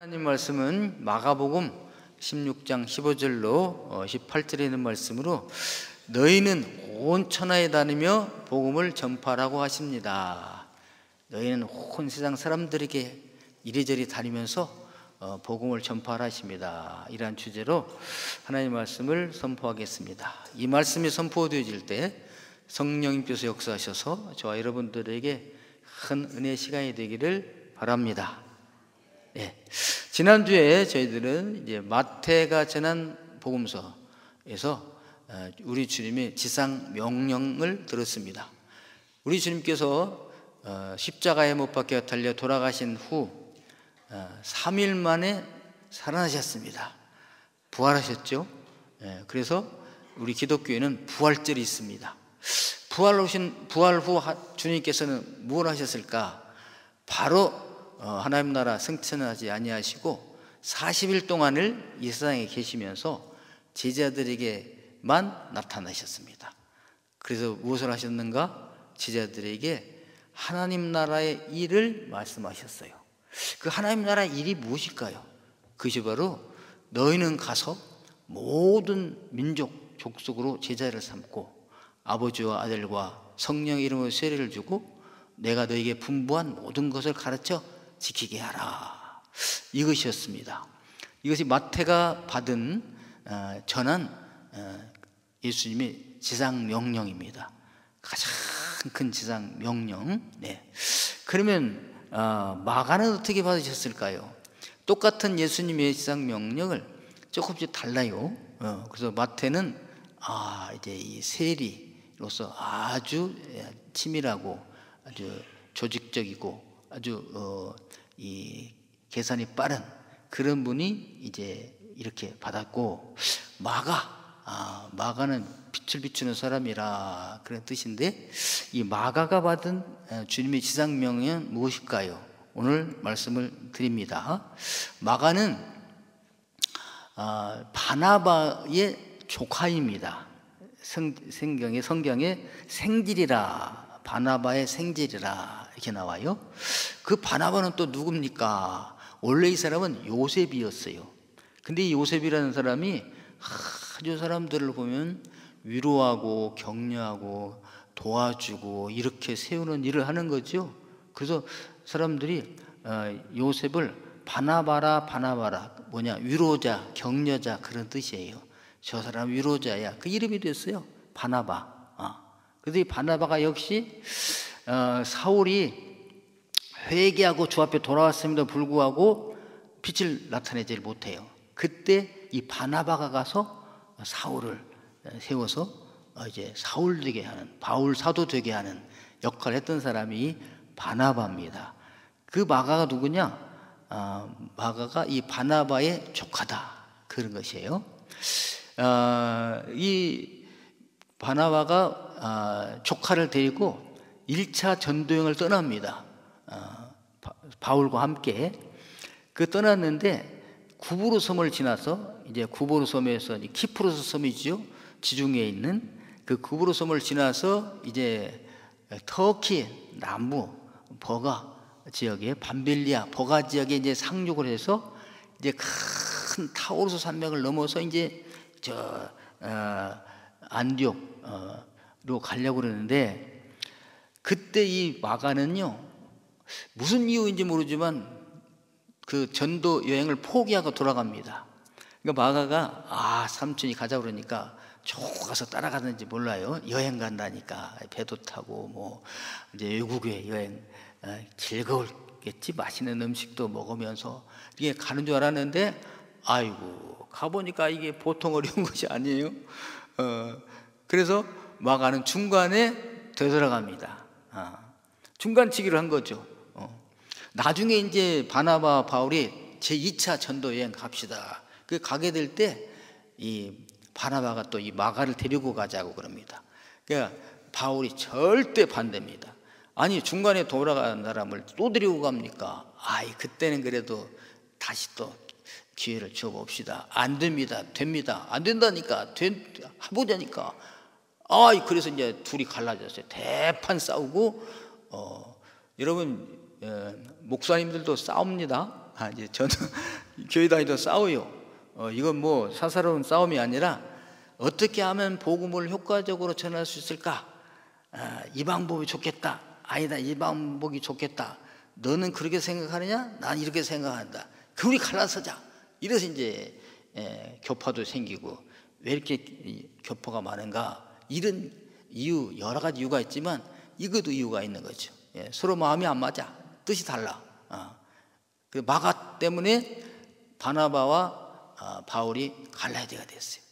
하나님 말씀은 마가복음 16장 15절로 18절에 있는 말씀으로 너희는 온 천하에 다니며 복음을 전파하라고 하십니다. 너희는 온 세상 사람들에게 이리저리 다니면서 복음을 전파하라 하십니다. 이러한 주제로 하나님 말씀을 선포하겠습니다. 이 말씀이 선포되어질 때 성령님께서 역사하셔서 저와 여러분들에게 큰 은혜의 시간이 되기를 바랍니다. 지난주에 저희들은 이제 마태가 전한 복음서에서 우리 주님의 지상 명령을 들었습니다. 우리 주님께서 십자가에 못 박혀 달려 돌아가신 후 3일 만에 살아나셨습니다. 부활하셨죠. 그래서 우리 기독교에는 부활절이 있습니다. 부활 후 주님께서는 무엇을 하셨을까? 바로 하나님 나라 승천하지 아니하시고 40일 동안을 이 세상에 계시면서 제자들에게만 나타나셨습니다. 그래서 무엇을 하셨는가? 제자들에게 하나님 나라의 일을 말씀하셨어요. 그 하나님 나라의 일이 무엇일까요? 그것이 바로 너희는 가서 모든 민족 족속으로 제자를 삼고 아버지와 아들과 성령의 이름으로 세례를 주고 내가 너에게 분부한 모든 것을 가르쳐 지키게 하라. 이것이었습니다. 이것이 마태가 받은 전한 예수님의 지상 명령입니다. 가장 큰 지상 명령. 그러면 마가는 어떻게 받으셨을까요? 똑같은 예수님의 지상 명령을 조금씩 달라요. 그래서 마태는 이제 이 세리로서 아주 치밀하고 아주 조직적이고 아주 이 계산이 빠른 그런 분이 이제 이렇게 받았고, 마가는 빛을 비추는 사람이라 그런 뜻인데, 이 마가가 받은 주님의 지상 명령은 무엇일까요? 오늘 말씀을 드립니다. 마가는 바나바의 조카입니다. 성경에 생질이라, 바나바의 생질이라 이렇게 나와요. 그 바나바는 또 누굽니까? 원래 이 사람은 요셉이었어요. 근데 이 요셉이라는 사람이 아주 사람들을 보면 위로하고 격려하고 도와주고 이렇게 세우는 일을 하는 거죠. 그래서 사람들이 요셉을 바나바라 뭐냐, 위로자, 격려자 그런 뜻이에요. 저 사람 위로자야. 그 이름이 됐어요. 바나바. 그래서 이 바나바가 역시 사울이 회개하고 주 앞에 돌아왔음에도 불구하고 빛을 나타내지 못해요. 그때 이 바나바가 가서 사울을 세워서 이제 사울 되게 하는, 바울 사도 되게 하는 역할을 했던 사람이 바나바입니다. 그 마가가 누구냐? 마가가 이 바나바의 조카다 그런 것이에요. 이 바나바가 조카를 데리고 1차 전도여행을 떠납니다. 바울과 함께 떠났는데 구브로 섬을 지나서, 이제 구브로 섬에서 키프로스 섬이죠, 지중해에 있는 그 구브로 섬을 지나서 이제 터키 남부 버가 지역에, 밤빌리아 버가 지역에 이제 상륙을 해서 이제 큰 타우루스 산맥을 넘어서 이제 안디옥으로 가려고 그러는데, 그때 이 마가는요, 무슨 이유인지 모르지만 그 전도 여행을 포기하고 돌아갑니다. 그러니까 마가가 삼촌이 가자 그러니까 좋아서 따라가는지 몰라요. 여행 간다니까 배도 타고 뭐 이제 외국에 여행 즐거웠겠지. 맛있는 음식도 먹으면서 이게 가는 줄 알았는데, 아이고 가보니까 이게 보통 어려운 것이 아니에요. 그래서 마가는 중간에 되돌아갑니다. 중간치기를 한 거죠. 나중에 이제 바나바 바울이 제2차 전도 여행 갑시다. 그 가게 될 때 이 바나바가 또 이 마가를 데리고 가자고 그럽니다. 그러니까 바울이 절대 반대입니다. 아니 중간에 돌아간 사람을 또 데리고 갑니까? 그때는 그래도 다시 또 기회를 줘봅시다. 안 됩니다. 됩니다. 안 된다니까. 해보자니까. 그래서 이제 둘이 갈라졌어요. 대판 싸우고, 여러분 목사님들도 싸웁니다. 이제 저는 교회 다니도 싸워요. 이건 뭐 사사로운 싸움이 아니라 어떻게 하면 복음을 효과적으로 전할 수 있을까? 이 방법이 좋겠다. 아니다, 이 방법이 좋겠다. 너는 그렇게 생각하느냐? 난 이렇게 생각한다. 우리 갈라서자. 이래서 이제 교파도 생기고. 왜 이렇게 교파가 많은가? 이런 이유, 여러 가지 이유가 있지만 이것도 이유가 있는 거죠. 서로 마음이 안 맞아. 뜻이 달라. 그 마가 때문에 바나바와 바울이 갈라디아가 됐어요.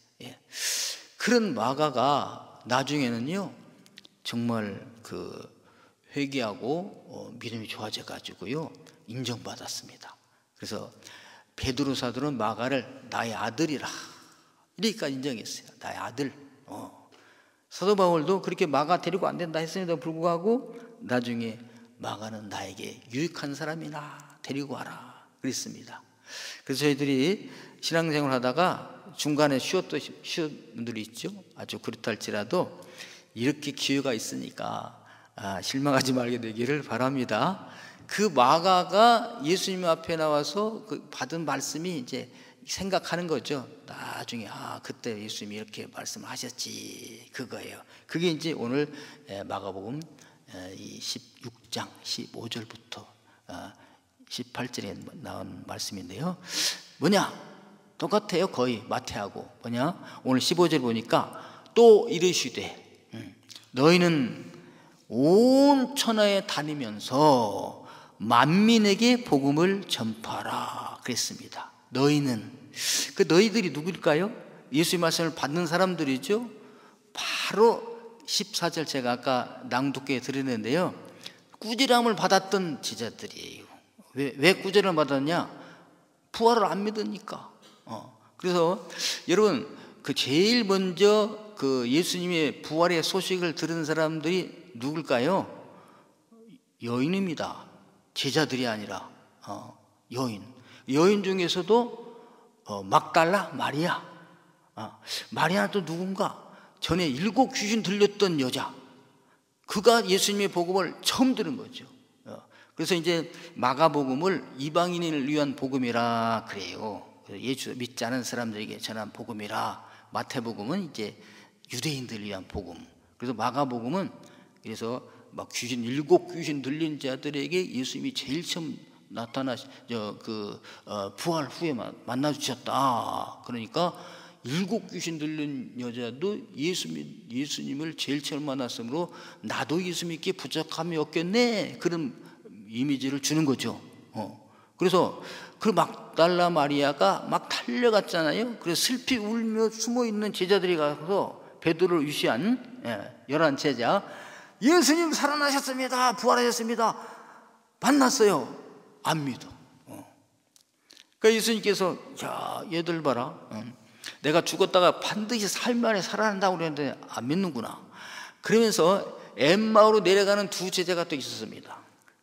그런 마가가 나중에는요 정말 그 회개하고 믿음이 좋아져 가지고요 인정받았습니다. 그래서 베드로 사도는 마가를 나의 아들이라 이렇게까지 인정했어요. 나의 아들. 사도 바울도 그렇게 마가 데리고 안 된다 했음에도 불구하고 나중에 마가는 나에게 유익한 사람이나 데리고 와라 그랬습니다. 그래서 저희들이 신앙생활 하다가 중간에 쉬운 분들이 있죠. 아주 그렇다 할지라도 이렇게 기회가 있으니까 실망하지 말게 되기를 바랍니다. 그 마가가 예수님 앞에 나와서 그 받은 말씀이 이제 생각하는 거죠. 나중에 그때 예수님이 이렇게 말씀하셨지 그거예요. 그게 이제 오늘 마가복음 이 16장 15절부터 18절에 나온 말씀인데요. 뭐냐? 똑같아요. 거의 마태하고. 뭐냐? 오늘 15절 보니까 또 이르시되 너희는 온 천하에 다니면서 만민에게 복음을 전파하라 그랬습니다. 너희는 그 너희들이 누구일까요? 예수의 말씀을 받는 사람들이죠. 바로 14절 제가 아까 낭독해 드렸는데요. 꾸지람을 받았던 제자들이에요. 왜 꾸지람을 받았냐? 부활을 안 믿으니까. 그래서 여러분 그 제일 먼저 그 예수님의 부활의 소식을 들은 사람들이 누굴까요? 여인입니다. 제자들이 아니라 여인 중에서도 막달라 마리아. 마리아는 또 누군가? 전에 7 귀신 들렸던 여자. 그가 예수님의 복음을 처음 들은 거죠. 그래서 이제 마가복음을 이방인을 위한 복음이라 그래요. 예수 믿지 않은 사람들에게 전한 복음이라. 마태복음은 이제 유대인들을 위한 복음. 그래서 마가복음은 그래서 막 7 귀신 들린 자들에게 예수님이 제일 처음 부활 후에 만나 주셨다. 그러니까 7 귀신 들린 여자도 예수님을 제일 처음 만났으므로 나도 예수 믿기에 부족함이 없겠네. 그런 이미지를 주는 거죠. 그래서 그 막달라 마리아가 막 달려갔잖아요. 그래서 슬피 울며 숨어 있는 제자들이 가서 베드로를 위시한 11 제자, 예수님 살아나셨습니다. 부활하셨습니다. 만났어요. 안 믿어. 그러니까 예수님께서 야 얘들 봐라. 내가 죽었다가 반드시 살만에 살아난다고 그랬는데 안 믿는구나. 그러면서 엠마오로 내려가는 2 제자가 또 있었습니다.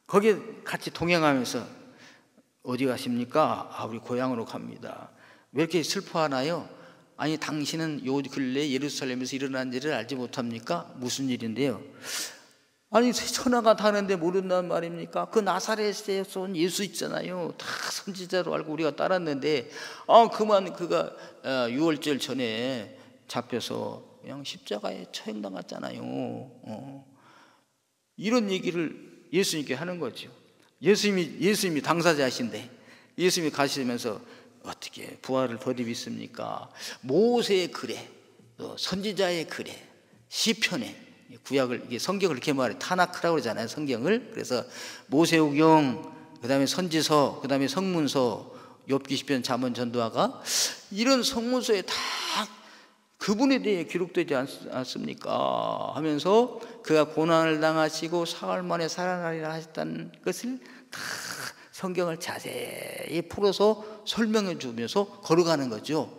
거기에 같이 동행하면서 어디 가십니까? 우리 고향으로 갑니다. 왜 이렇게 슬퍼하나요? 아니 당신은 요 근래 예루살렘에서 일어난 일을 알지 못합니까? 무슨 일인데요? 아니 천하가 다는데 모른단 말입니까? 그 나사렛에서 온 예수 있잖아요. 다 선지자로 알고 우리가 따랐는데 그만 그가 6월절 전에 잡혀서 그냥 십자가에 처형당했잖아요. 이런 얘기를 예수님께 하는 거죠. 예수님이 당사자이신데 예수님이 가시면서 어떻게 부활을 더디 믿습니까? 모세의 글에 선지자의 글에 시편에 구약을 이게 성경을 이렇게 말해 타나크라고 그러잖아요. 성경을. 그래서 모세오경, 그다음에 선지서, 그다음에 성문서, 욥기 시편 잠언 전도화가 이런 성문서에 다 그분에 대해 기록되지 않습니까? 하면서 그가 고난을 당하시고 사흘 만에 살아나리라 하셨다는 것을 다 성경을 자세히 풀어서 설명해 주면서 걸어가는 거죠.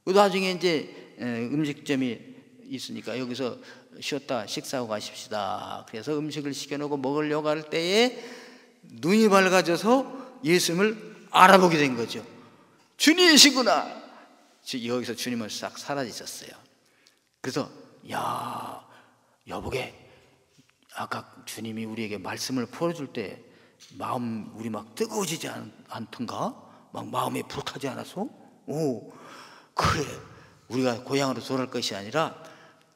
나중에 이제 음식점이 있으니까 여기서 쉬었다 식사하고 가십시다. 그래서 음식을 시켜놓고 먹으려고 할 때에 눈이 밝아져서 예수님을 알아보게 된 거죠. 주님이시구나. 여기서 주님은 싹 사라지셨어요. 그래서 여보게 아까 주님이 우리에게 말씀을 풀어줄 때 마음 우리 막 뜨거워지지 않던가? 막 마음에 불타지 않아서? 오, 그래. 우리가 고향으로 돌아갈 것이 아니라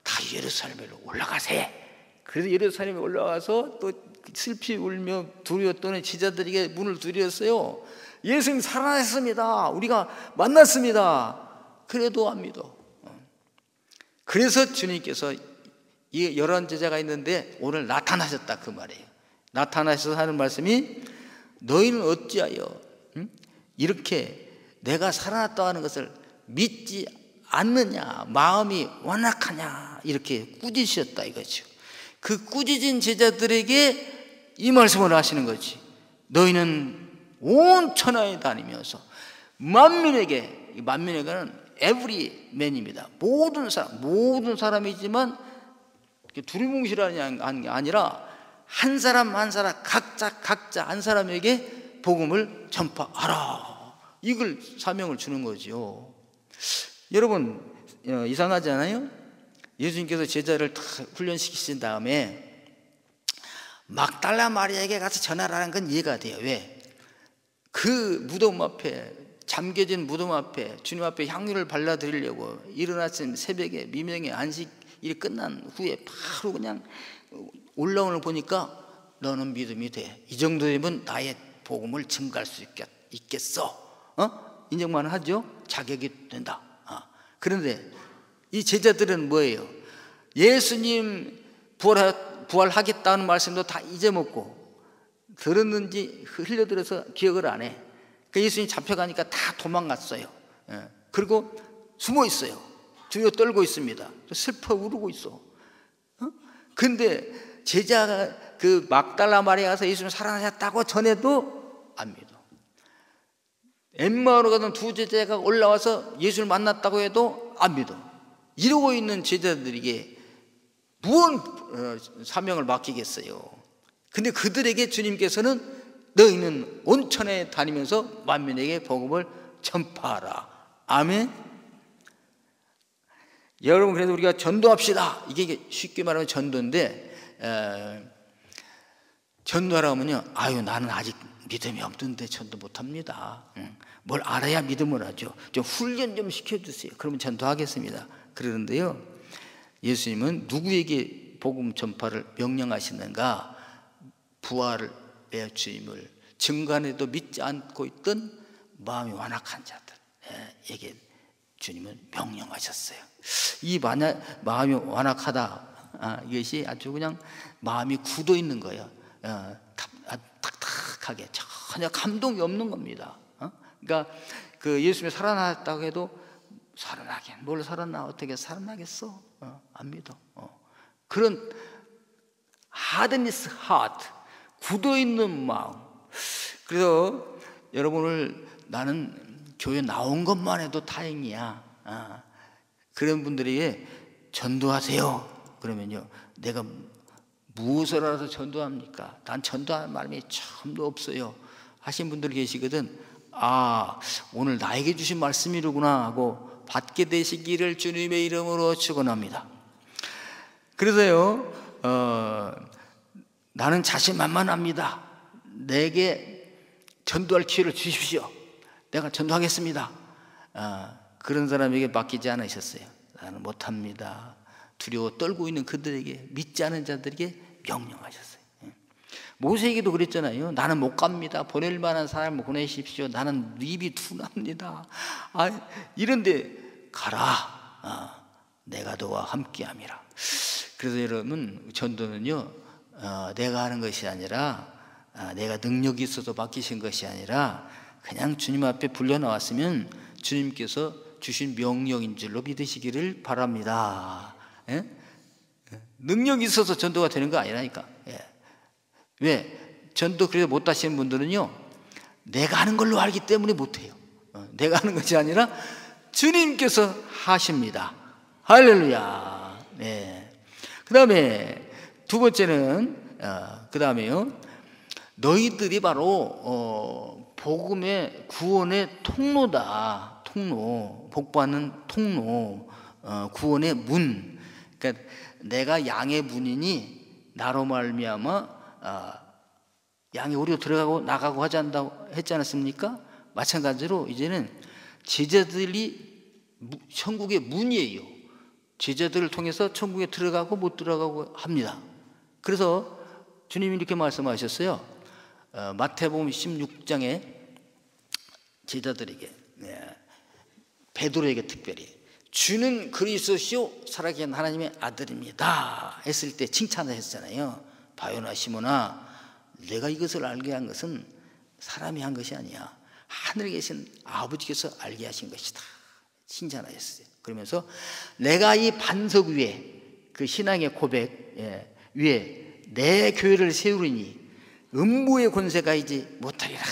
다 예루살렘으로 올라가세. 그래서 예루살렘에 올라가서 또 슬피 울며 두려워 떠는 제자들에게 문을 두드렸어요. 예수님 살아났습니다. 우리가 만났습니다. 그래도 안 믿어. 그래서 주님께서 이 11제자가 있는데 오늘 나타나셨다 그 말이에요. 나타나셔서 하는 말씀이 너희는 어찌하여 이렇게 내가 살아났다고 하는 것을 믿지 않느냐, 마음이 완악하냐, 이렇게 꾸짖으셨다 이거죠. 그 꾸짖은 제자들에게 이 말씀을 하시는 거지. 너희는 온 천하에 다니면서 만민에게는 every man입니다. 모든 사람이지만 두리뭉실하는 게 아니라 한 사람 한 사람 각자 한 사람에게 복음을 전파하라. 이걸 사명을 주는 거죠. 여러분 이상하지 않아요? 예수님께서 제자를 다 훈련시키신 다음에 막달라 마리아에게 가서 전하라는 건 이해가 돼요. 왜? 그 무덤 앞에, 잠겨진 무덤 앞에 주님 앞에 향유를 발라드리려고 일어나신 새벽에 미명의 안식일이 끝난 후에 바로 그냥 올라오는 걸 보니까 너는 믿음이 돼. 이 정도 되면 나의 복음을 증가할 수 있겠어. 인정만 하죠? 자격이 된다. 그런데 이 제자들은 뭐예요? 예수님 부활하겠다는 말씀도 다 잊어먹고 들었는지 흘려들어서 기억을 안 해. 그 예수님 잡혀가니까 다 도망갔어요. 그리고 숨어 있어요. 두려워 떨고 있습니다. 슬퍼 울고 있어. 근데 제자가 그 막달라 마리아 가서 예수님 살아나셨다고 전해도 안 믿어. 엠마오로 가던 두 제자가 올라와서 예수를 만났다고 해도 안 믿어. 이러고 있는 제자들에게 무언 사명을 맡기겠어요. 근데 그들에게 주님께서는 너희는 온천에 다니면서 만민에게 복음을 전파하라. 아멘. 여러분, 그래서 우리가 전도합시다. 이게 쉽게 말하면 전도인데, 전도하라 하면요, 아유 나는 아직 믿음이 없는데 전도 못합니다. 뭘 알아야 믿음을 하죠. 좀 훈련 좀 시켜주세요. 그러면 전도하겠습니다. 그러는데요, 예수님은 누구에게 복음 전파를 명령하시는가? 부활의 주임을 증거안에도 믿지 않고 있던 마음이 완악한 자들에게 주님은 명령하셨어요. 이 마음이 완악하다, 이것이 아주 그냥 마음이 굳어 있는 거예요. 탁탁하게 전혀 감동이 없는 겁니다. 그러니까 그 예수님이 살아났다고 해도 살아나긴 뭘 살아나, 어떻게 살아나겠어? 안 믿어. 그런 hardness heart, 굳어 있는 마음. 그래서 여러분을 나는 교회 나온 것만 해도 다행이야. 그런 분들에게 전도하세요. 그러면요, 내가 무엇을 알아서 전도합니까? 난 전도하는 말이 처음도 없어요 하신 분들 계시거든. 오늘 나에게 주신 말씀이로구나 하고 받게 되시기를 주님의 이름으로 축원합니다. 그래서요, 나는 자신만만합니다. 내게 전도할 기회를 주십시오. 내가 전도하겠습니다. 그런 사람에게 맡기지 않으셨어요. 나는 못합니다. 두려워 떨고 있는 그들에게, 믿지 않은 자들에게 명령하셨어요. 모세에게도 그랬잖아요. 나는 못 갑니다. 보낼 만한 사람을 보내십시오. 나는 입이 둔합니다. 이런데 가라. 내가 너와 함께함이라. 그래서 여러분, 전도는요, 내가 하는 것이 아니라, 내가 능력이 있어서 맡기신 것이 아니라 그냥 주님 앞에 불려 나왔으면 주님께서 주신 명령인 줄로 믿으시기를 바랍니다. 예? 능력이 있어서 전도가 되는 거 아니라니까. 왜? 전도 그래서 못 하시는 분들은요, 내가 하는 걸로 알기 때문에 못해요. 내가 하는 것이 아니라 주님께서 하십니다. 할렐루야. 네. 그 다음에 두 번째는, 그 다음에요, 너희들이 바로 복음의 구원의 통로다. 통로, 복받는 통로, 구원의 문. 그러니까 내가 양의 문이니 나로 말미암아 양의 오리로 들어가고 나가고 하지 않는다고 했지 않았습니까? 마찬가지로 이제는 제자들이 천국의 문이에요. 제자들을 통해서 천국에 들어가고 못 들어가고 합니다. 그래서 주님이 이렇게 말씀하셨어요. 마태복음 16장에 제자들에게, 베드로에게 특별히 주는 그리스도시요 살아계신 하나님의 아들입니다 했을 때 칭찬을 했잖아요. 바요나 시몬아, 내가 이것을 알게 한 것은 사람이 한 것이 아니야. 하늘에 계신 아버지께서 알게 하신 것이다 칭찬하셨어요. 그러면서 내가 이 반석 위에, 그 신앙의 고백 위에 내 교회를 세우리니 음부의 권세가 이지 못하리라.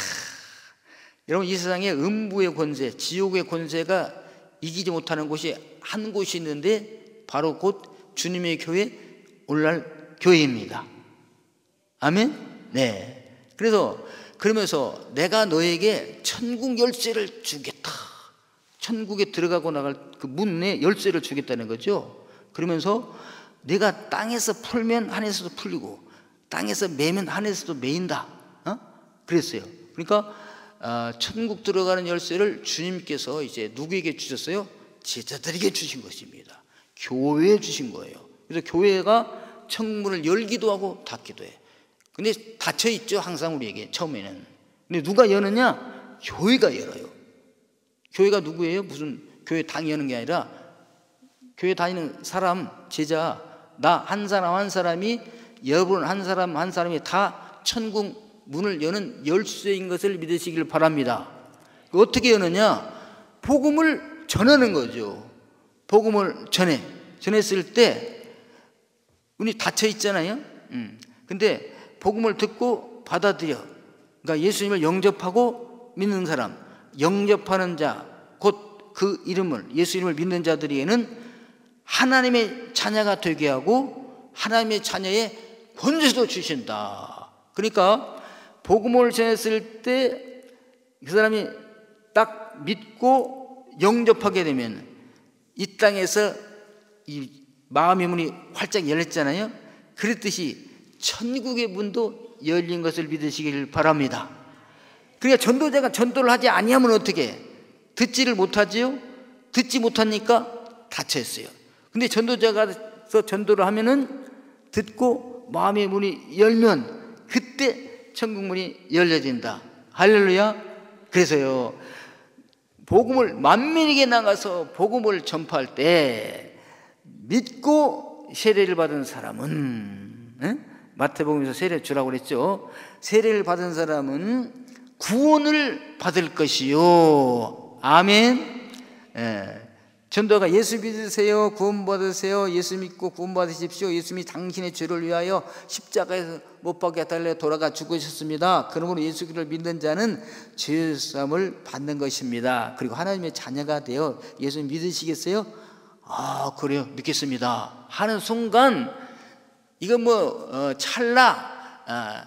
여러분, 이 세상에 음부의 권세, 지옥의 권세가 이기지 못하는 곳이 한 곳이 있는데 바로 곧 주님의 교회, 오늘날 교회입니다. 아멘? 네. 그러면서 내가 너에게 천국 열쇠를 주겠다. 천국에 들어가고 나갈 그 문에 열쇠를 주겠다는 거죠. 그러면서 내가 땅에서 풀면 하늘에서도 풀리고 땅에서 매면 하늘에서도 매인다. 그랬어요. 그러니까 천국 들어가는 열쇠를 주님께서 이제 누구에게 주셨어요? 제자들에게 주신 것입니다. 교회에 주신 거예요. 그래서 교회가 천문을 열기도 하고 닫기도 해. 근데 닫혀 있죠, 항상 우리에게 처음에는. 근데 누가 여느냐? 교회가 열어요. 교회가 누구예요? 무슨 교회 당이 여는 게 아니라 교회 다니는 사람, 제자, 나 한 사람 한 사람이, 여러분 한 사람 한 사람이 다 천국 문을 여는 열쇠인 것을 믿으시길 바랍니다. 어떻게 여느냐? 복음을 전하는 거죠. 복음을 전했을 때 우리 닫혀 있잖아요. 근데 복음을 듣고 받아들여, 그러니까 예수님을 영접하고 믿는 사람, 영접하는 자, 곧 그 이름을, 예수 이름을 믿는 자들에게는 하나님의 자녀가 되게 하고 하나님의 자녀의 권세도 주신다. 그러니까 복음을 전했을 때 그 사람이 딱 믿고 영접하게 되면 이 땅에서 이 마음의 문이 활짝 열렸잖아요. 그랬듯이 천국의 문도 열린 것을 믿으시길 바랍니다. 그러니까 전도자가 전도를 하지 아니하면 어떻게? 듣지를 못하지요. 듣지 못하니까 닫혀있어요. 근데 전도자가 전도를 하면은 듣고 마음의 문이 열면 그때 천국 문이 열려진다. 할렐루야. 그래서요, 복음을 만민에게 나가서 복음을 전파할 때 믿고 세례를 받은 사람은, 마태복음에서 세례 주라고 그랬죠. 세례를 받은 사람은 구원을 받을 것이요. 아멘. 전도가 예수 믿으세요, 구원 받으세요, 예수 믿고 구원 받으십시오, 예수님이 당신의 죄를 위하여 십자가에서 못 박혀 달려 돌아가 죽으셨습니다. 그러므로 예수 그리스도를 믿는 자는 죄 사함을 받는 것입니다. 그리고 하나님의 자녀가 되어 예수 믿으시겠어요? 아, 그래요, 믿겠습니다 하는 순간 이건 찰나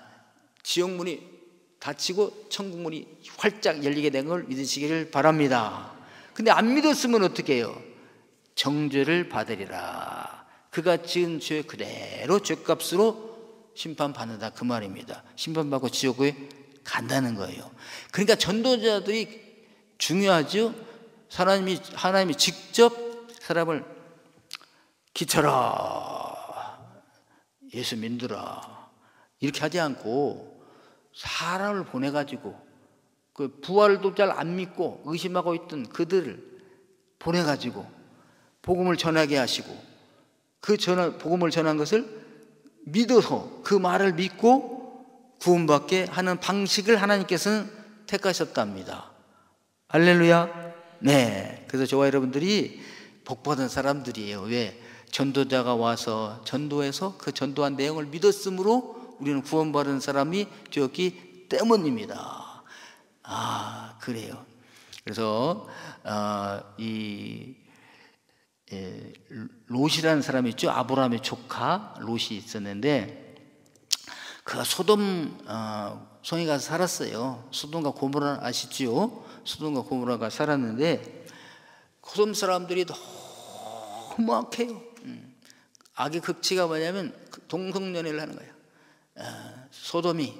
지옥문이 닫히고 천국문이 활짝 열리게 된 걸 믿으시기를 바랍니다. 근데 안 믿었으면 어떻게 해요? 정죄를 받으리라. 그가 지은 죄 그대로 죄값으로 심판받는다, 그 말입니다. 심판받고 지옥에 간다는 거예요. 그러니까 전도자들이 중요하죠. 하나님이 직접 사람을 기쳐라, 예수 믿으라 이렇게 하지 않고 사람을 보내가지고, 그 부활도 잘 안 믿고 의심하고 있던 그들을 보내가지고 복음을 전하게 하시고, 복음을 전한 것을 믿어서 그 말을 믿고 구원받게 하는 방식을 하나님께서는 택하셨답니다. 할렐루야. 네. 그래서 저와 여러분들이 복받은 사람들이에요. 왜? 전도자가 와서 전도해서 그 전도한 내용을 믿었으므로 우리는 구원받은 사람이 되었기 때문입니다. 아, 그래요. 그래서 롯이라는 사람이 있죠. 아브라함의 조카 롯이 있었는데 그가 소돔 성에 가서 살았어요. 소돔과 고모라 아시죠? 소돔과 고모라가 살았는데 소돔 사람들이 너무 악해요. 악의 극치가 뭐냐면 동성연애를 하는 거예요. 소돔이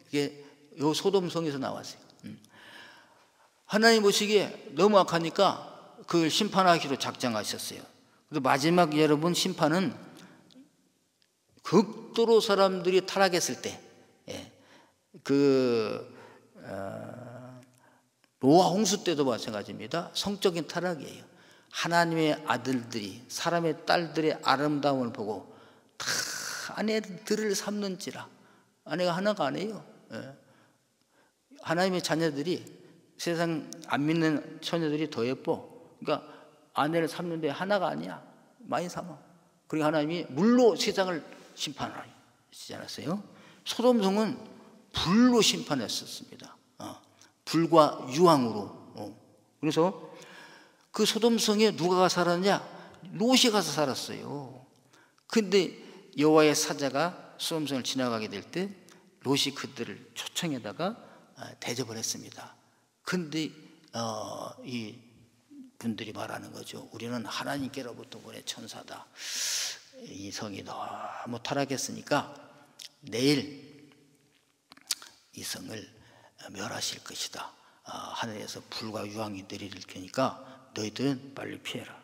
이게 요 소돔성에서 나왔어요. 하나님 보시기에 너무 악하니까 그걸 심판하기로 작정하셨어요. 그래서 마지막 여러분 심판은 극도로 사람들이 타락했을 때, 노아 홍수 때도 마찬가지입니다. 성적인 타락이에요. 하나님의 아들들이, 사람의 딸들의 아름다움을 보고 다 아내들을 삼는지라. 아내가 하나가 아니에요. 하나님의 자녀들이 세상 안 믿는 처녀들이 더 예뻐. 그러니까 아내를 삼는데 하나가 아니야. 많이 삼아. 그러니까 하나님이 물로 세상을 심판하시지 않았어요? 소돔성은 불로 심판했었습니다. 불과 유황으로. 그래서 그 소돔성에 누가 살았냐? 롯이 가서 살았어요. 근데 여호와의 사자가 소돔성을 지나가게 될 때 롯이 그들을 초청에다가 대접을 했습니다. 근데 이 분들이 말하는 거죠. 우리는 하나님께로부터 보낸 천사다. 이 성이 너무 타락했으니까 내일 이 성을 멸하실 것이다. 하늘에서 불과 유황이 내릴 테니까 너희들은 빨리 피해라.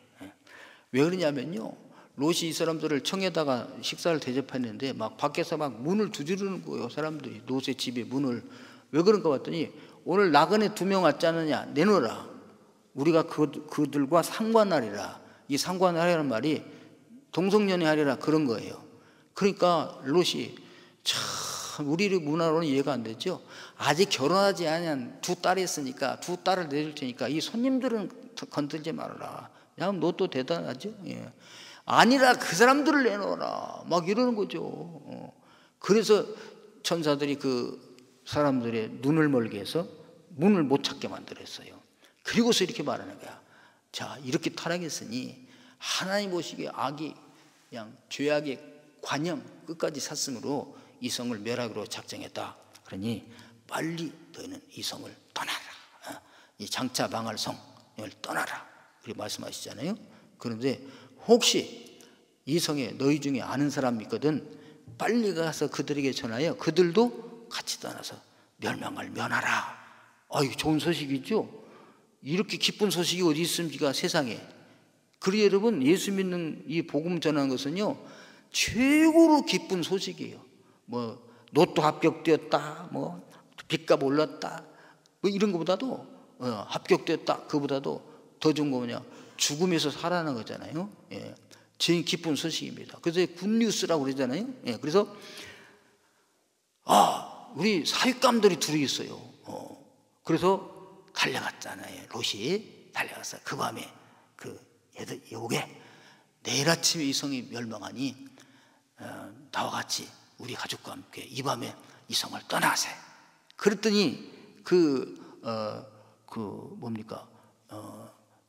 왜 그러냐면요, 롯이 이 사람들을 청에다가 식사를 대접했는데 막 밖에서 막 문을 두드리는 거예요. 사람들이 롯의 집에 문을. 왜 그런가 봤더니 오늘 나그네 2명 왔지 않느냐, 내놓으라. 우리가 그들과 상관하리라. 이 상관하리라는 말이 동성연애하리라 그런 거예요. 그러니까 롯이 참 우리 문화로는 이해가 안 되죠. 아직 결혼하지 않은 2 딸이 있으니까 2 딸을 내줄 테니까 이 손님들은 건들지 말아라. 야, 너 또 대단하죠. 아니라 그 사람들을 내놓아라. 막 이러는 거죠. 그래서 천사들이 그 사람들의 눈을 멀게 해서 문을 못 찾게 만들었어요. 그리고서 이렇게 말하는 거야. 자, 이렇게 타락했으니 하나님 보시기에 악이 그냥 죄악의 관영 끝까지 샀으므로 이 성을 멸하기로 작정했다. 그러니 빨리 너희는 이 성을 떠나라. 이 장차 망할 성을 떠나라. 그렇게 말씀하시잖아요. 그런데 혹시 이 성에 너희 중에 아는 사람이 있거든 빨리 가서 그들에게 전하여 그들도 같이 떠나서 멸망을 면하라. 아유, 좋은 소식이죠. 이렇게 기쁜 소식이 어디 있습니까, 세상에. 그리고 여러분, 예수 믿는 이 복음 전하는 것은요 최고로 기쁜 소식이에요. 뭐 로또 합격되었다, 뭐 빚값 올랐다, 뭐 이런 것보다도 합격되었다, 그보다도 더 좋은 거 뭐냐, 죽음에서 살아나는 거잖아요. 제일 기쁜 소식입니다. 그래서 굿뉴스라고 그러잖아요. 그래서 우리 사윗감들이 둘이 있어요. 그래서 달려갔잖아요. 롯이 달려갔어요. 그 밤에 요게 내일 아침에 이 성이 멸망하니 나와 같이 우리 가족과 함께 이 밤에 이 성을 떠나세요. 그랬더니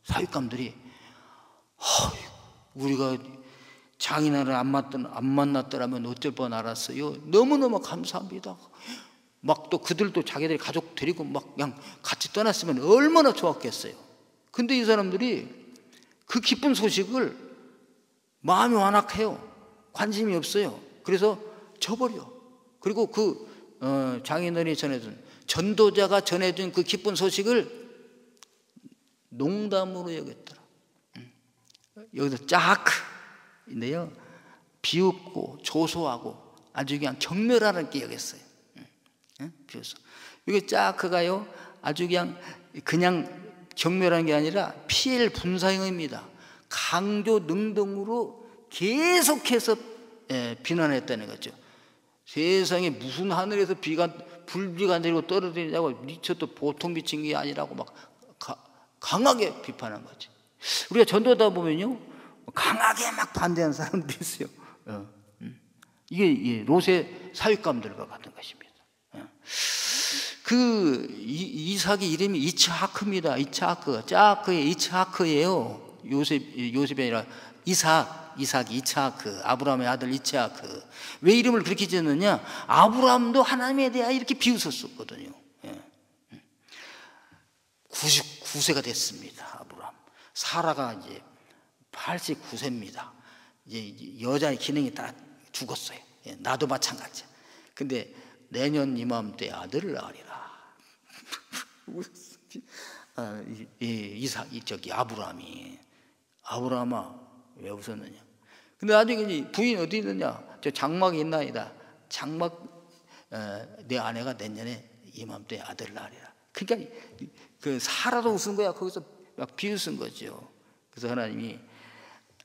사윗감들이 우리가 장인어른을 안 만났더라면 어쩔 뻔 알았어요. 너무너무 감사합니다. 막 또 그들도 자기들 가족 데리고 막 그냥 같이 떠났으면 얼마나 좋았겠어요. 근데 이 사람들이 그 기쁜 소식을 마음이 완악해요. 관심이 없어요. 그래서 저버려. 그리고 장인어른이 전해준, 전도자가 전해준 그 기쁜 소식을 농담으로 여겼더라. 여기서 짜크인데요, 비웃고 조소하고 아주 그냥 경멸하는 게 여겼어요. 비웃어. 이게 짜크가요 아주 그냥 경멸하는 게 아니라 피엘 분사형입니다. 강조 능동으로 계속해서 비난했다는 거죠. 세상에 무슨 하늘에서 불비가 내리고 떨어지냐고, 미쳐도 보통 미친 게 아니라고 막 강하게 비판한 거죠. 우리가 전도하다 보면요 강하게 막 반대하는 사람도 있어요. 이게 롯의 사윗감들과 같은 것입니다. 이삭의 이름이 이츠하크입니다. 짜크의 이츠하크예요. 요셉이 아니라 이삭이 이츠하크, 아브라함의 아들 이츠하크. 왜 이름을 그렇게 지었느냐? 아브라함도 하나님에 대하여 이렇게 비웃었었거든요. 99세가 됐습니다. 아브라함. 사라가 이제 89세입니다. 이제 여자의 기능이 다 죽었어요. 나도 마찬가지야. 근데 내년 이맘때 아들을 낳으리라. 이삭, 저기 아브라함아 왜 웃었느냐? 근데 나중에 이제 부인 어디 있느냐? 저 장막에 있나이다. 장막, 내 아내가 내년에 이맘때 아들을 낳으리라. 그러니까 그 사라도 웃은 거야. 거기서 막 비웃은 거죠. 그래서 하나님이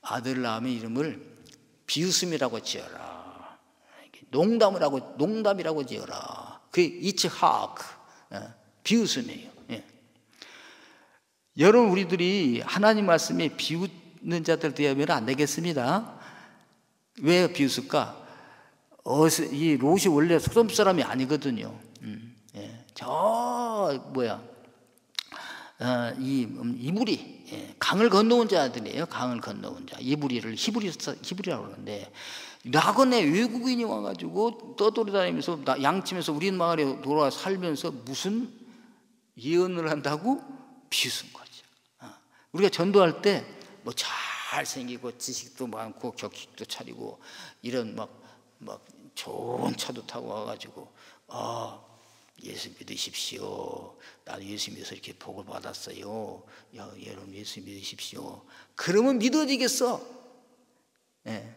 아들을 낳으면 이름을 비웃음이라고 지어라. 농담이라고 지어라. 그게 이츠하크, 비웃음이에요. 예. 여러분, 우리들이 하나님 말씀에 비웃는 자들 되면 안 되겠습니다. 왜 비웃을까? 이 롯이 원래 소돔 사람이 아니거든요. 예. 이불이, 강을 건너온 자들이에요. 강을 건너온 자. 이불이를 히브리라고 그러는데, 나그네 외국인이 와가지고 떠돌아다니면서 양치면서 우리 마을에 돌아와 살면서 무슨 예언을 한다고 비웃은 거죠. 우리가 전도할 때 뭐 잘생기고 지식도 많고 격식도 차리고 이런 막 좋은 차도 타고 와가지고 예수 믿으십시오. 나도 예수 믿어서 이렇게 복을 받았어요. 여러분 예수 믿으십시오. 그러면 믿어지겠어. 예.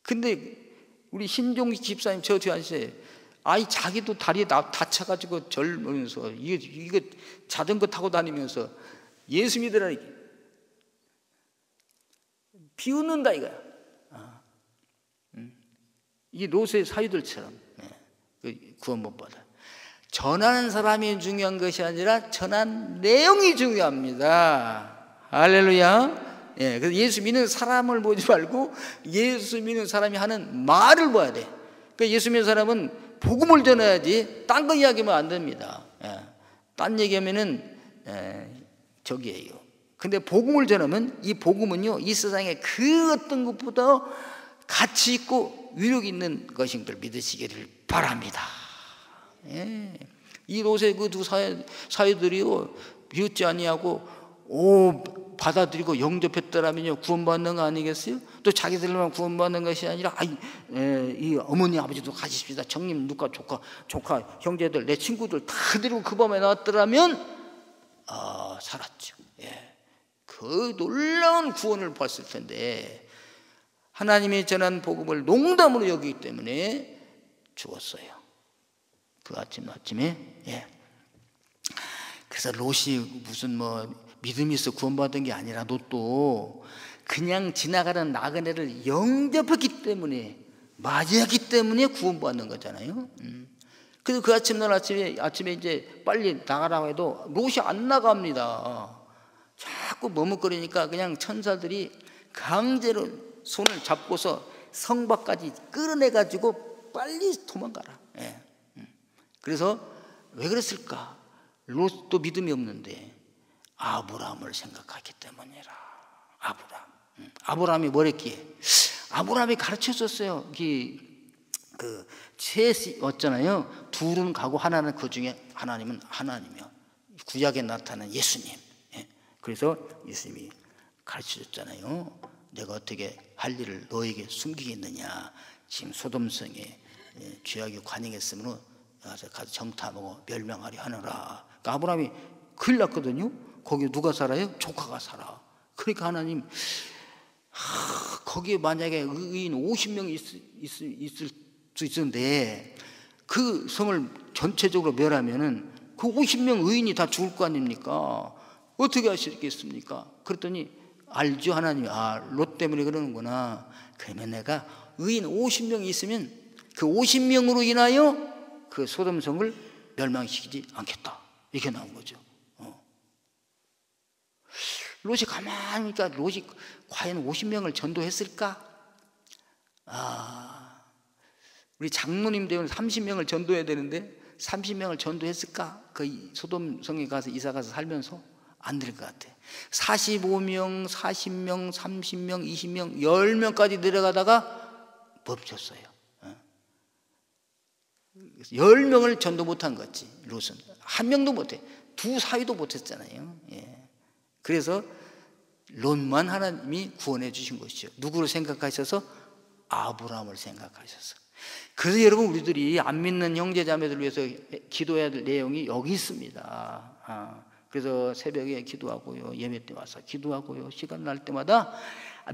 근데 우리 신종식 집사님 저 뒤에 앉으세요. 자기도 다리에 다쳐가지고 절면서 이거 자전거 타고 다니면서 예수 믿으라니까 비웃는다 이거야. 이 롯의 사유들처럼 구원 못 받아. 전하는 사람이 중요한 것이 아니라 전한 내용이 중요합니다. 할렐루야. 예, 그래서 예수 믿는 사람을 보지 말고 예수 믿는 사람이 하는 말을 봐야 돼. 그러니까 예수 믿는 사람은 복음을 전해야지 딴 거 이야기하면 안 됩니다. 예, 딴 얘기하면은 저기예요. 근데 복음을 전하면 이 복음은요, 이 세상에 그 어떤 것보다 가치 있고 위력 있는 것인 걸 믿으시기를 바랍니다. 예. 이 롯의 그 두 사회들이요, 비웃지 아니하고 받아들이고 영접했더라면요 구원받는 거 아니겠어요? 또 자기들만 구원받는 것이 아니라 이 어머니 아버지도 가십시다. 형님, 누가 조카 형제들 내 친구들 다 데리고 그 밤에 나왔더라면 살았죠. 예. 그 놀라운 구원을 봤을 텐데 하나님이 전한 복음을 농담으로 여기기 때문에 죽었어요. 그 아침에. 예. 그래서 롯이 무슨 믿음이 있어 구원받은 게 아니라 롯도 그냥 지나가는 나그네를 영접했기 때문에, 맞이했기 때문에 구원받는 거잖아요. 그래서 그 아침에 이제 빨리 나가라고 해도 롯이 안 나갑니다. 자꾸 머뭇거리니까 그냥 천사들이 강제로 손을 잡고서 성 밖까지 끌어내가지고 빨리 도망가라. 예. 그래서 왜 그랬을까? 롯도 믿음이 없는데 아브라함을 생각하기 때문이라. 아브라함이 뭐랬기에? 아브라함이 가르쳐줬어요. 그 셋이 왔잖아요. 둘은 가고 하나는, 그 중에 하나님은 하나님이요. 구약에 나타난 예수님. 예. 그래서 예수님이 가르쳐줬잖아요. 내가 어떻게 할 일을 너에게 숨기겠느냐. 지금 소돔성에 죄악이 관영했으므로 가서 정탐하고 멸명하려 하느라. 그러니까 아브라함이 큰일 났거든요. 거기 누가 살아요? 조카가 살아. 그러니까 하나님, 거기에 만약에 의인 50명이 있을 수 있었는데 그 성을 전체적으로 멸하면은 그 50명 의인이 다 죽을 거 아닙니까? 어떻게 하시겠습니까? 그랬더니 알죠, 하나님이. 롯 때문에 그러는구나. 그러면 내가 의인 50명이 있으면 그 50명으로 인하여 그 소돔성을 멸망시키지 않겠다. 이렇게 나온 거죠. 롯이 가만히 보니까 롯이 과연 50명을 전도했을까? 우리 장로님 되면 30명을 전도해야 되는데 30명을 전도했을까? 그 소돔성에 가서 이사 가서 살면서 안 될 것 같아. 45명, 40명, 30명, 20명, 10명까지 내려가다가 멈췄어요. 10명을 전도 못한 거지. 롯은 한 명도 못해. 두 사위도 못했잖아요. 예. 그래서 롯만 하나님이 구원해 주신 것이죠. 누구를 생각하셔서? 아브라함을 생각하셔서. 그래서 여러분, 우리들이 안 믿는 형제 자매들을 위해서 기도해야 될 내용이 여기 있습니다. 그래서 새벽에 기도하고요, 예배 때 와서 기도하고요, 시간 날 때마다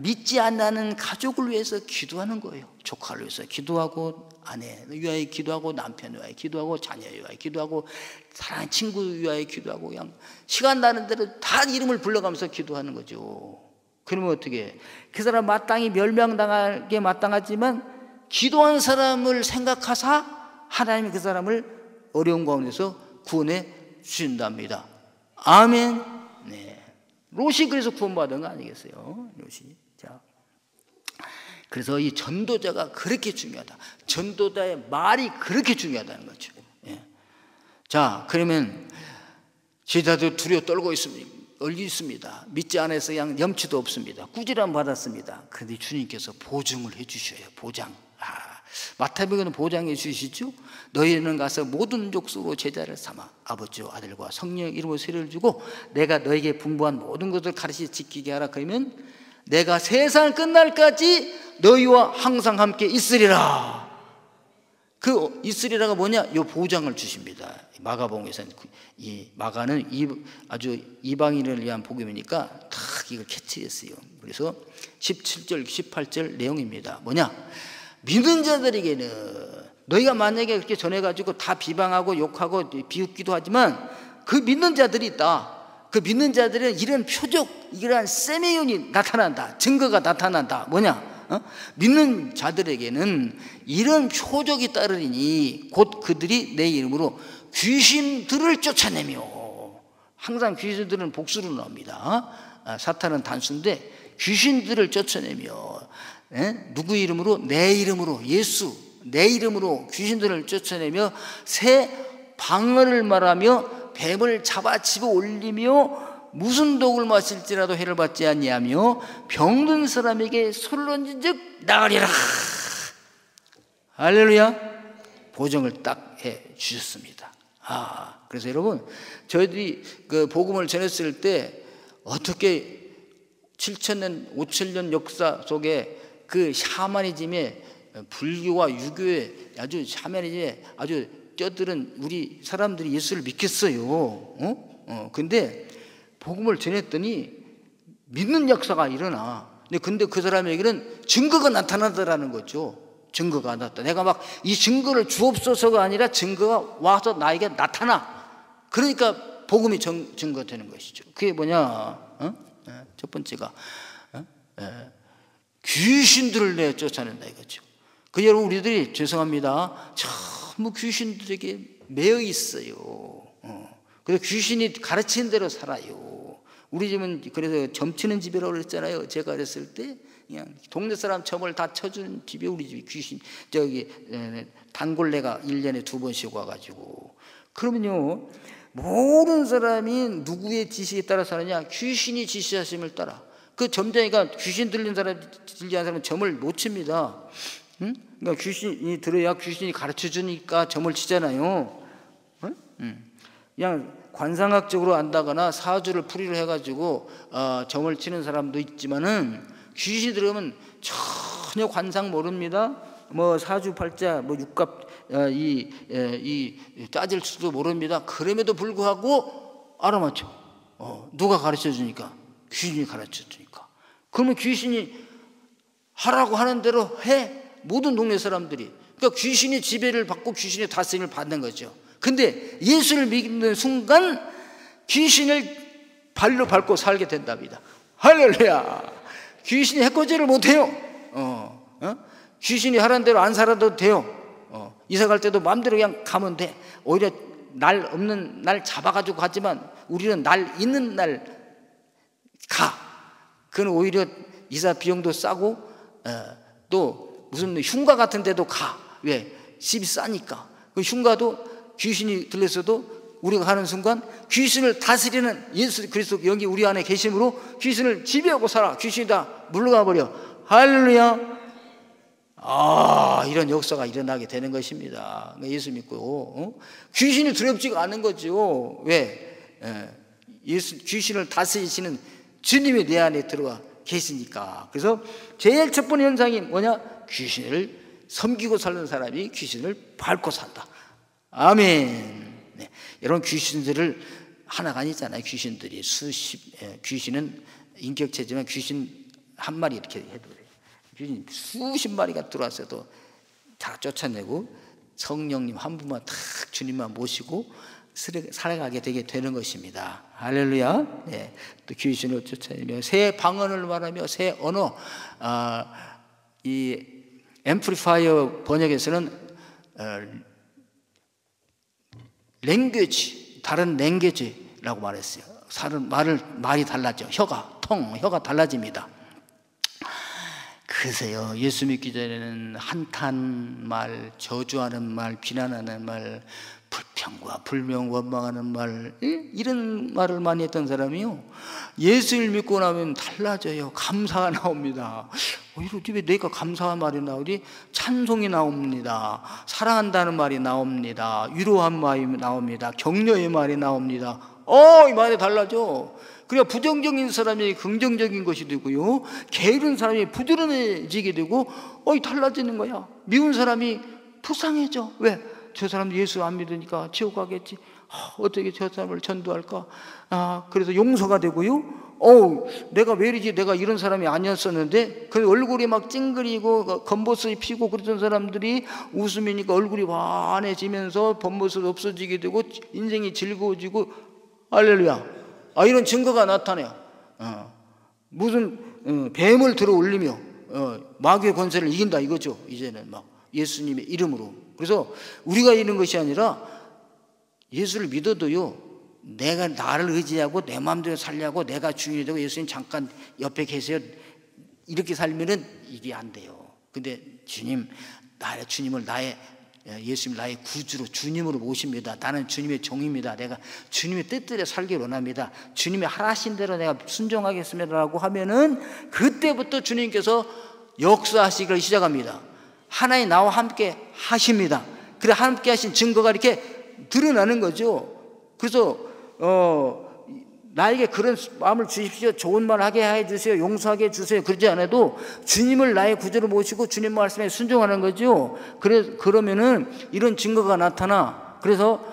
믿지 않는 가족을 위해서 기도하는 거예요. 조카를 위해서 기도하고, 아내 위하여 기도하고, 남편 위하여 기도하고, 자녀 위하여 기도하고, 사랑하는 친구 위하여 기도하고, 그냥 시간 나는 대로 다 이름을 불러가면서 기도하는 거죠. 그러면 어떻게? 그 사람 마땅히 멸망당하게 마땅하지만 기도한 사람을 생각하사 하나님이 그 사람을 어려운 가운데서 구원해 주신답니다. 아멘. 네. 롯이 그래서 구원받은 거 아니겠어요? 롯이. 자, 그래서 이 전도자가 그렇게 중요하다. 전도자의 말이 그렇게 중요하다는 거죠. 예. 자, 그러면 제자들 두려워 떨고 있습니다. 믿지 않아서 그냥 염치도 없습니다. 꾸지람 받았습니다. 그런데 주님께서 보증을 해주셔요. 보장. 마태복음에는 보장해 주시죠. 너희는 가서 모든 족속으로 제자를 삼아 아버지와 아들과 성령의 이름으로 세례를 주고 내가 너에게 분부한 모든 것을 가르치 지키게 하라. 그러면 내가 세상 끝날까지 너희와 항상 함께 있으리라. 그 있으리라가 뭐냐? 이 보장을 주십니다. 마가복음에서는 이 마가는 아주 이방인을 위한 복음이니까 딱 이걸 캐치했어요. 그래서 17절 18절 내용입니다. 뭐냐? 믿는 자들에게는 너희가 만약에 그렇게 전해가지고 다 비방하고 욕하고 비웃기도 하지만 그 믿는 자들이 있다. 그 믿는 자들은 이런 표적, 이러한 세미온이 나타난다. 증거가 나타난다. 뭐냐? 믿는 자들에게는 이런 표적이 따르리니 곧 그들이 내 이름으로 귀신들을 쫓아내며, 항상 귀신들은 복수로 나옵니다. 사탄은 단수인데 귀신들을 쫓아내며, 누구 이름으로? 내 이름으로, 예수 내 이름으로 귀신들을 쫓아내며 새 방언을 말하며 뱀을 잡아 집어 올리며 무슨 독을 마실지라도 해를 받지 아니하며 병든 사람에게 손을 얹은즉 나으리라. 할렐루야. 보정을 딱 해 주셨습니다. 그래서 여러분, 저희들이 그 복음을 전했을 때 어떻게 7,000년 5,000년 역사 속에 그 샤머니즘의 불교와 유교의 아주 샤머니즘에 아주 껴들은 우리 사람들이 예수를 믿겠어요. 근데 복음을 전했더니 믿는 역사가 일어나. 근데 그 사람에게는 증거가 나타나더라는 거죠. 증거가 나타나. 내가 막 이 증거를 주옵소서가 아니라 증거가 와서 나에게 나타나. 그러니까 복음이 증거되는 것이죠. 그게 뭐냐? 첫 번째가 귀신들을 내쫓아낸다 이거죠. 그 여러분, 우리들이 죄송합니다. 전부 귀신들에게 매여 있어요. 그래서 귀신이 가르치는 대로 살아요. 우리 집은 그래서 점치는 집이라고 그랬잖아요. 제가 그랬을 때 그냥 동네 사람 점을 다 쳐주는 집이 우리 집이 귀신, 단골레가 1년에 2번씩 와가지고. 그러면요, 모든 사람이 누구의 지시에 따라 사느냐? 귀신이 지시하심을 따라. 그 점쟁이가 귀신 들린 사람, 들리지 않은 사람은 점을 못 칩니다. 그러니까 귀신이 들어야 귀신이 가르쳐 주니까 점을 치잖아요. 그냥 관상학적으로 안다거나 사주를 풀이를 해가지고 점을 치는 사람도 있지만은 귀신이 들어오면 전혀 관상 모릅니다. 뭐 사주팔자, 뭐 육갑 이 짜질 수도 모릅니다. 그럼에도 불구하고 알아맞혀. 누가 가르쳐 주니까? 귀신이 가르쳐 주니까. 그러면 귀신이 하라고 하는 대로 해. 모든 동네 사람들이. 그러니까 귀신이 지배를 받고 귀신의 다스림을 받는 거죠. 근데 예수를 믿는 순간 귀신을 발로 밟고 살게 된답니다. 할렐루야. 귀신이 해코지를 못해요. 귀신이 하라는 대로 안 살아도 돼요. 이사 갈 때도 마음대로 그냥 가면 돼. 오히려 날 없는 날 잡아가지고 가지만 우리는 날 있는 날 가. 그건 오히려 이사 비용도 싸고 또 무슨 흉가 같은 데도 가. 왜? 집이 싸니까. 그 흉가도 귀신이 들렸어도 우리가 가는 순간 귀신을 다스리는 예수 그리스도 여기 우리 안에 계심으로 귀신을 지배하고 살아. 귀신이 다 물러가 버려. 할렐루야. 이런 역사가 일어나게 되는 것입니다. 예수 믿고 귀신이 두렵지가 않은 거죠. 왜? 귀신을 다스리시는 주님이 내 안에 들어와 계시니까. 그래서 제일 첫 번째 현상이 뭐냐? 귀신을 섬기고 사는 사람이 귀신을 밟고 산다. 아멘. 네. 여러분, 귀신들을 하나가 아니잖아요. 귀신들이 귀신은 인격체지만 귀신 한 마리 이렇게 해도 돼요. 귀신 수십 마리가 들어왔어도 다 쫓아내고 성령님 한 분만 탁 주님만 모시고 살아가게 되는 것입니다. 할렐루야. 네. 또 귀신을 쫓아내며 새 방언을 말하며 새 언어. 이 앰플리파이어 번역에서는 랭귀지, 다른 랭귀지라고 말했어요. 말이 달라져. 혀가 달라집니다. 그래서요, 예수 믿기 전에는 한탄 말, 저주하는 말, 비난하는 말, 불평과 불명, 원망하는 말, 이런 말을 많이 했던 사람이요, 예수를 믿고 나면 달라져요. 감사가 나옵니다. 이러지 왜 내가 감사한 말이 나오지? 찬송이 나옵니다. 사랑한다는 말이 나옵니다. 위로한 말이 나옵니다. 격려의 말이 나옵니다. 이 말이 달라져. 그러니까 부정적인 사람이 긍정적인 것이 되고요, 게으른 사람이 부지런해지게 되고 달라지는 거야. 미운 사람이 불쌍해져. 왜? 저 사람도 예수 안 믿으니까 지옥 가겠지. 어떻게 저 사람을 전도할까? 그래서 용서가 되고요. 내가 왜 이러지? 내가 이런 사람이 아니었었는데. 그 얼굴이 막 찡그리고 겉모습이 피고 그랬던 사람들이 웃음이니까 얼굴이 환해지면서 겉모습이 없어지게 되고 인생이 즐거워지고. 할렐루야. 이런 증거가 나타나요. 무슨 뱀을 들어 올리며 마귀의 권세를 이긴다 이거죠. 이제는 막 예수님의 이름으로. 그래서 우리가 이런 것이 아니라 예수를 믿어도요, 내가 나를 의지하고 내 마음대로 살려고 내가 주인이 되고 예수님 잠깐 옆에 계세요, 이렇게 살면은 이게 안 돼요. 근데 주님을 예수님 나의 구주로, 주님으로 모십니다. 나는 주님의 종입니다. 내가 주님의 뜻대로 살기 원합니다. 주님의 하라신 대로 내가 순종하겠습니다 라고 하면은 그때부터 주님께서 역사하시기를 시작합니다. 하나님 나와 함께 하십니다. 그래 함께 하신 증거가 이렇게 드러나는 거죠. 그래서 나에게 그런 마음을 주십시오, 좋은 말 하게 해주세요, 용서하게 해주세요, 그러지 않아도 주님을 나의 구주로 모시고 주님 말씀에 순종하는 거죠. 그러면은 이런 증거가 나타나. 그래서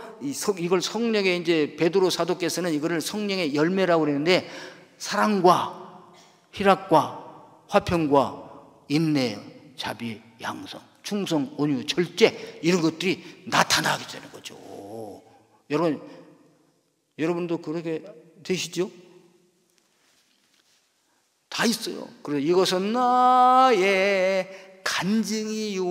이걸 성령의, 이제 베드로 사도께서는 이거를 성령의 열매라고 그러는데, 사랑과 희락과 화평과 인내, 자비, 양성, 충성, 온유, 절제, 이런 것들이 나타나게 되는 거죠. 여러분도 그렇게 되시죠? 다 있어요. 그래서 이것은 나의 간증이요.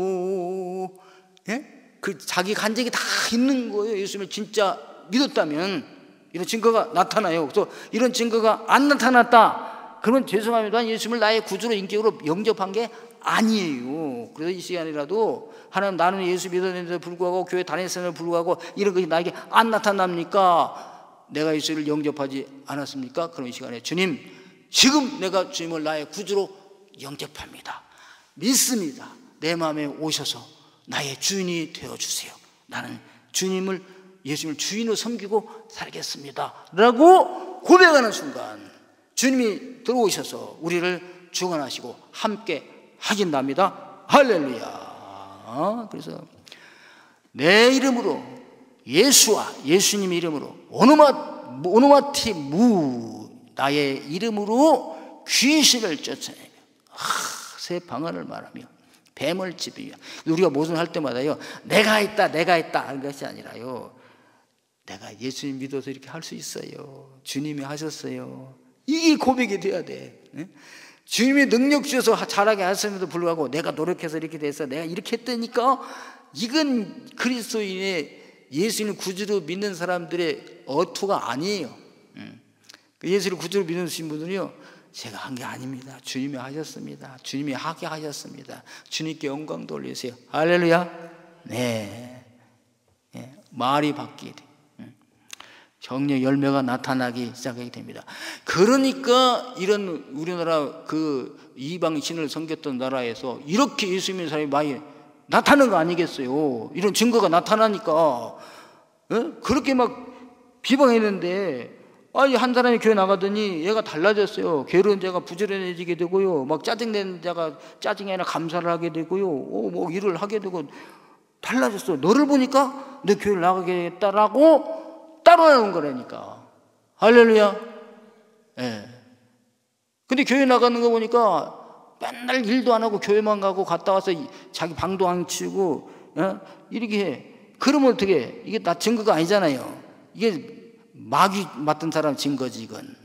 예? 자기 간증이 다 있는 거예요. 예수님을 진짜 믿었다면 이런 증거가 나타나요. 그래서 이런 증거가 안 나타났다, 그러면 죄송합니다, 예수님을 나의 구주로 인격으로 영접한 게 아니에요. 그래서 이 시간이라도 하나님, 나는 예수 믿었는데도 불구하고 교회 다녔음에도 불구하고 이런 것이 나에게 안 나타납니까? 내가 예수를 영접하지 않았습니까? 그런 시간에 주님, 지금 내가 주님을 나의 구주로 영접합니다. 믿습니다. 내 마음에 오셔서 나의 주인이 되어주세요. 나는 예수님을 주인으로 섬기고 살겠습니다 라고 고백하는 순간 주님이 들어오셔서 우리를 주관하시고 함께 하신답니다. 할렐루야. 그래서 내 이름으로, 예수님의 이름으로, 오노마티 무, 나의 이름으로 귀신을 쫓아내며 새 방언을 말하며 뱀을 집이며. 우리가 무슨 할 때마다요, 내가 했다 하는 것이 아니라요, 내가 예수님 믿어서 이렇게 할 수 있어요, 주님이 하셨어요, 이게 고백이 돼야 돼. 주님이 능력 주셔서 잘하게 하셨음에도 불구하고 내가 노력해서 이렇게 돼서 내가 이렇게 했다니까, 이건 그리스도인의, 예수님을 구주로 믿는 사람들의 어투가 아니에요. 예수를 구주로 믿으신 분들은요, 제가 한 게 아닙니다, 주님이 하셨습니다, 주님이 하게 하셨습니다, 주님께 영광 돌리세요. 할렐루야. 네. 말이 바뀌게 돼. 정령 열매가 나타나기 시작하게 됩니다. 그러니까 이런 우리나라 그 이방신을 섬겼던 나라에서 이렇게 예수 믿는 사람이 많이 나타나는 거 아니겠어요? 이런 증거가 나타나니까. 그렇게 막 비방했는데 아니, 한 사람이 교회 나가더니 얘가 달라졌어요. 게으른 자가 부지런해지게 되고요. 막 짜증내는 자가 짜증이 아니라 감사를 하게 되고요. 뭐 일을 하게 되고 달라졌어. 너를 보니까 내 교회를 나가겠다라고 따로 나온 거라니까. 할렐루야. 예. 근데 교회 나가는 거 보니까 맨날 일도 안 하고 교회만 가고 갔다 와서 자기 방도 안 치우고 이렇게 해. 그러면 어떻게 해? 이게 다 증거가 아니잖아요. 이게 마귀 맡은 사람 증거지 이건.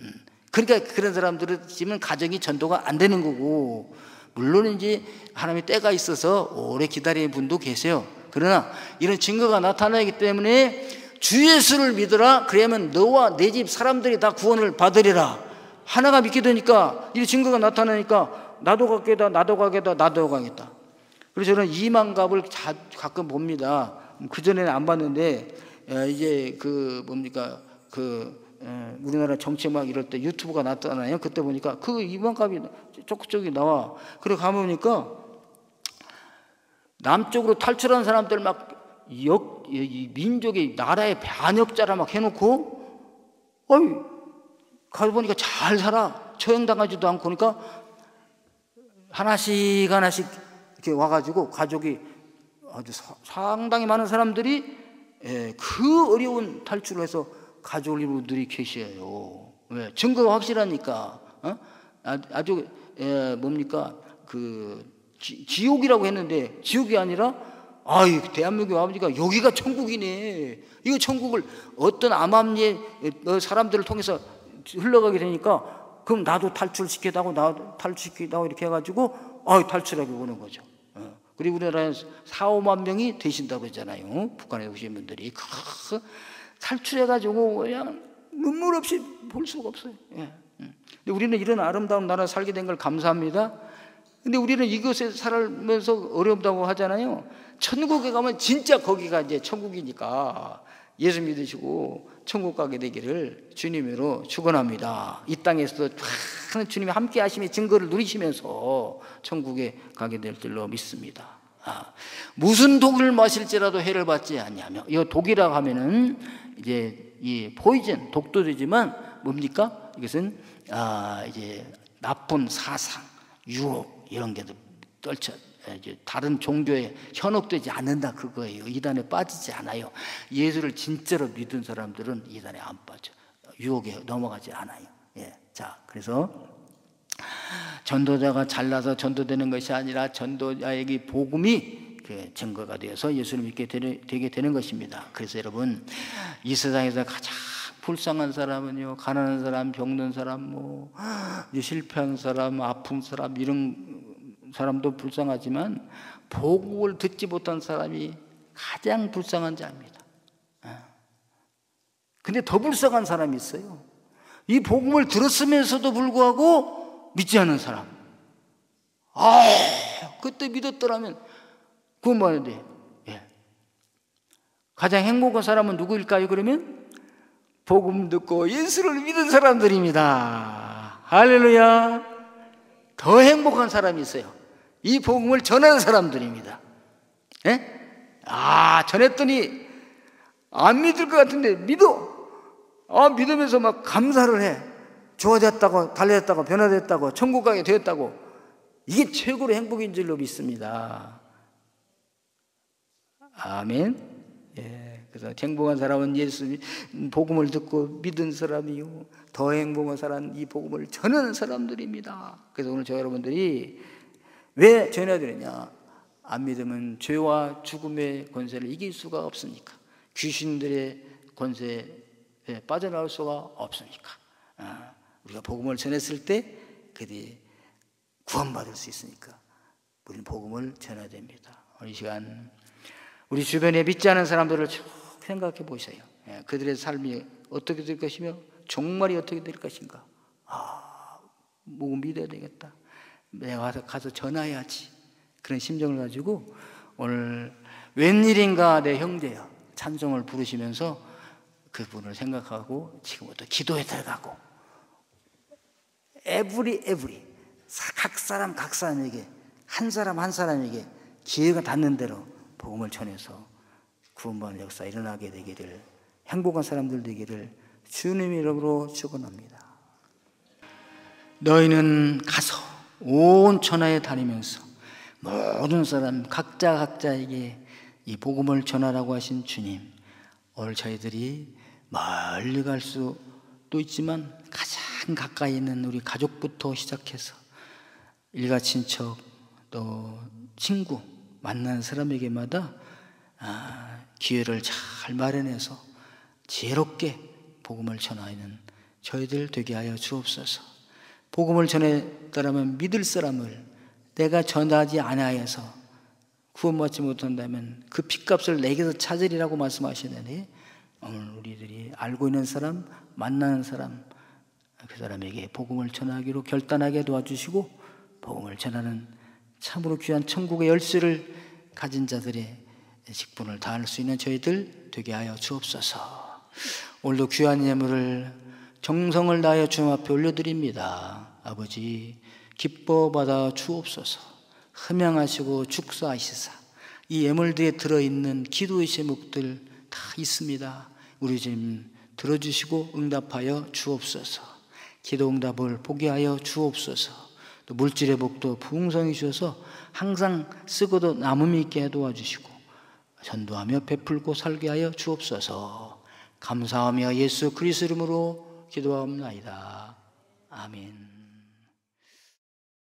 그러니까 그런 사람들은 지금 가정이 전도가 안 되는 거고, 물론 이제 하나님의 때가 있어서 오래 기다리는 분도 계세요. 그러나 이런 증거가 나타나기 때문에 주 예수를 믿어라. 그러면 너와 내 집 사람들이 다 구원을 받으리라. 하나가 믿게 되니까 이 증거가 나타나니까 나도 가겠다, 나도 가겠다, 나도 가겠다. 그래서 저는 이만갑을 가끔 봅니다. 그전에는 안 봤는데 이제 우리나라 정치 막 이럴 때 유튜브가 나타나요. 그때 보니까 그 이만갑이 쪽쪽이 나와. 그래 가보니까 남쪽으로 탈출한 사람들 막 민족의 나라의 반역자라 막 해놓고, 가보니까 잘 살아. 처형당하지도 않고. 그러니까 하나씩 이렇게 와가지고 가족이 아주 상당히 많은 사람들이 그 어려운 탈출을 해서 가족을 이루는 분들이 계셔요. 왜? 증거가 확실하니까. 아주 지옥이라고 했는데 지옥이 아니라 대한민국 아버지가 여기가 천국이네. 이거 천국을 어떤 암암리의 사람들을 통해서 흘러가게 되니까 그럼 나도 탈출시키다고 나도 탈출시키다고 이렇게 해가지고 탈출하게 오는 거죠. 그리고 우리나라에 4, 5만 명이 되신다고 했잖아요. 북한에 오신 분들이. 탈출해가지고 그냥 눈물 없이 볼 수가 없어요. 근데 우리는 이런 아름다운 나라 살게 된 걸 감사합니다. 근데 우리는 이곳에 살면서 어렵다고 하잖아요. 천국에 가면 진짜 거기가 이제 천국이니까 예수 믿으시고 천국 가게 되기를 주님으로 축원합니다. 이 땅에서도 많은 주님이 함께 하심의 증거를 누리시면서 천국에 가게 될 줄로 믿습니다. 무슨 독을 마실지라도 해를 받지 않냐며. 이 독이라고 하면은 이제 이 포이즌 독도 되지만 뭡니까? 이것은 이제 나쁜 사상, 유혹 이런 게 떨쳐 이제 다른 종교에 현혹되지 않는다 그거예요. 이단에 빠지지 않아요. 예수를 진짜로 믿은 사람들은 이단에 안 빠져. 유혹에 넘어가지 않아요. 자, 그래서 전도자가 잘나서 전도되는 것이 아니라 전도자에게 복음이 증거가 되어서 예수를 믿게 되게 되는 것입니다. 그래서 여러분, 이 세상에서 가장 불쌍한 사람은요, 가난한 사람, 병든 사람, 실패한 사람, 아픈 사람, 이런 사람도 불쌍하지만 복음을 듣지 못한 사람이 가장 불쌍한 자입니다. 근데 더 불쌍한 사람이 있어요. 이 복음을 들었으면서도 불구하고 믿지 않는 사람. 그때 믿었더라면 구원받는데. 가장 행복한 사람은 누구일까요? 그러면 복음 듣고 예수를 믿은 사람들입니다. 할렐루야. 더 행복한 사람이 있어요. 이 복음을 전하는 사람들입니다. 전했더니 안 믿을 것 같은데 믿어. 믿으면서 막 감사를 해. 좋아졌다고, 달라졌다고, 변화됐다고, 천국 가게 되었다고. 이게 최고로 행복인 줄로 믿습니다. 아멘. 그래서 행복한 사람은 예수 복음을 듣고 믿은 사람이요, 더 행복한 사람은 이 복음을 전하는 사람들입니다. 그래서 오늘 저 여러분들이 왜 전해야 되느냐? 안 믿으면 죄와 죽음의 권세를 이길 수가 없으니까, 귀신들의 권세에 빠져나올 수가 없으니까, 우리가 복음을 전했을 때 그들이 구원받을 수 있으니까 우리는 복음을 전해야 됩니다. 이 시간 우리 주변에 믿지 않은 사람들을 쭉 생각해 보세요. 그들의 삶이 어떻게 될 것이며 종말이 어떻게 될 것인가. 뭐 믿어야 되겠다. 내가 가서 전해야지. 그런 심정을 가지고 오늘 웬일인가 내 형제여 찬송을 부르시면서 그분을 생각하고 지금부터 기도에 들어가고, every 각 사람에게, 한 사람에게 기회가 닿는 대로 복음을 전해서 구원받는 역사 일어나게 되기를, 행복한 사람들 되기를 주님의 이름으로 축원합니다. 너희는 가서 온 천하에 다니면서 모든 사람 각자에게 이 복음을 전하라고 하신 주님, 오늘 저희들이 멀리 갈 수도 있지만 가장 가까이 있는 우리 가족부터 시작해서 일가 친척 또 친구 만난 사람에게마다 기회를 잘 마련해서 지혜롭게 복음을 전하는 저희들 되게 하여 주옵소서. 복음을 전했다라면 믿을 사람을 내가 전하지 아니하여서 구원받지 못한다면 그 핏값을 내게서 찾으리라고 말씀하시는데, 오늘 우리들이 알고 있는 사람, 만나는 사람, 그 사람에게 복음을 전하기로 결단하게 도와주시고 복음을 전하는 참으로 귀한 천국의 열쇠를 가진 자들의 직분을 다할 수 있는 저희들 되게 하여 주옵소서. 오늘도 귀한 예물을 정성을 다하여 주님 앞에 올려드립니다. 아버지 기뻐 받아 주옵소서. 흠양하시고 축사하시사 이 예물들에 들어있는 기도의 제목들 다 있습니다. 우리 주님 들어주시고 응답하여 주옵소서. 기도 응답을 보게 하여 주옵소서. 또 물질의 복도 풍성히 주셔서 항상 쓰고도 남음이 있게 도와주시고 전도하며 베풀고 살게 하여 주옵소서. 감사하며 예수 그리스도 이름으로 기도하옵나이다. 아멘.